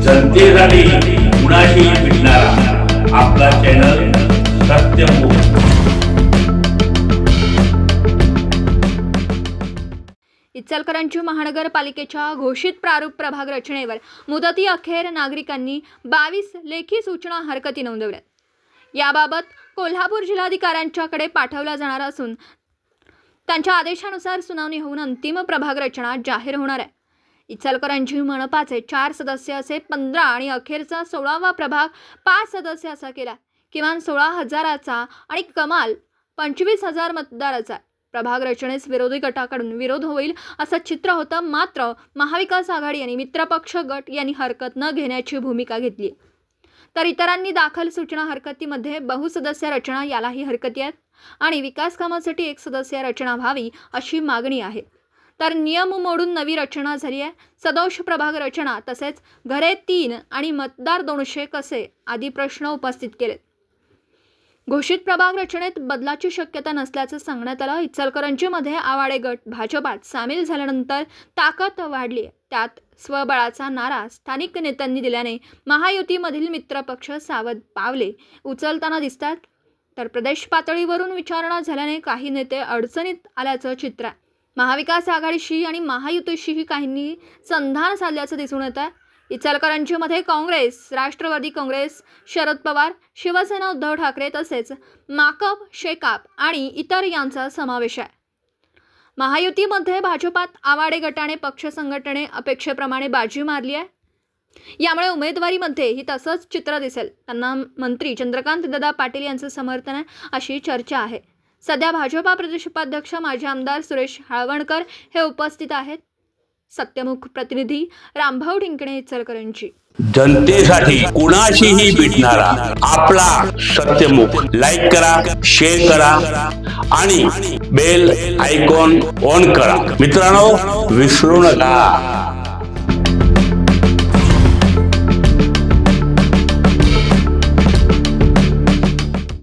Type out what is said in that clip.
जनतेसाठी कुणाशी भेटणारा आपला चॅनल सत्यमुख। इचलकरंजी महानगरपालिकेच्या घोषित प्रारूप प्रभाग रचनेवर मुदती अखेर नागरिकांनी 22 लेखी सूचना हरकती नोंदवल्या। याबाबत कोल्हापूर जिल्हाधिकाऱ्यांच्याकडे पाठवला जाणार असून त्यांच्या आदेशानुसार सुनावणी होऊन अंतिम प्रभाग रचना जाहीर होणार आहे। इचलकरंजी मनपाचे 4 सदस्य असे 15 आणि अखेरचा 16वा प्रभाग 5 सदस्य असा केला। किमान 16,000चा आणि कमाल 25,000 मतदाराचा प्रभाग रचनेस विरोधी गटाकडून विरोध होईल असं चित्र होतं। मात्र महाविकास आघाडी आणि मित्रपक्ष गट यांनी हरकत न घेण्याची भूमिका घेतली, तर इतरांनी दाखल सूचना हरकतीमध्ये बहुसदस्य रचना यालाही हरकती आहेत आणि विकास कामासाठी 1 सदस्य रचना व्हावी अशी मागणी आहे। तर नियम मोडून नवी रचना झाली आहे। सदोष प्रभाग रचना तसेच घरे 3 आणि मतदार 200 कसे आदी प्रश्न उपस्थित केलेत। घोषित प्रभाग रचनेत बदलाची शक्यता नसल्याचं सांगण्यात आलं। इचलकरंजीमध्ये आवाडे गट भाजपात सामील झाल्यानंतर ताकद वाढली आहे। त्यात स्वबळाचा नारा स्थानिक नेत्यांनी दिल्याने महायुतीमधील मित्रपक्ष सावध पावले उचलताना दिसतात, तर प्रदेश पातळीवरून विचारणा झाल्याने काही नेते अडचणीत आल्याचं चित्र आहे। महाविकास आघाडीशी आणि महायुतीशीही काहींनी संधान साधल्याचं दिसून येत आहे। इचलकरंजीमध्ये काँग्रेस, राष्ट्रवादी काँग्रेस, शरद पवार, शिवसेना उद्धव ठाकरे तसेच माकप, शेकाप आणि इतर यांचा समावेश आहे। महायुतीमध्ये भाजपात आवाडे गटाने पक्ष संघटने अपेक्षेप्रमाणे बाजी मारली आहे। यामुळे उमेदवारीमध्येही तसंच चित्र दिसेल। त्यांना मंत्री चंद्रकांत दादा पाटील यांचं समर्थन आहे अशी चर्चा आहे। सध्या भाजपा प्रदेश उपाध्यक्ष माजी आमदार सुरेश हाळवणकर हे उपस्थित आहेत। सत्यमुख प्रतिनिधी रामभाऊ टिंकणे, इचलकरंजी। जनतेसाठी कुणाशीही भेटणारा आपला सत्यमुख। लाईक करा, शेअर करा आणि बेल आयकॉन ऑन करा। मित्रांनो, विसरू नका।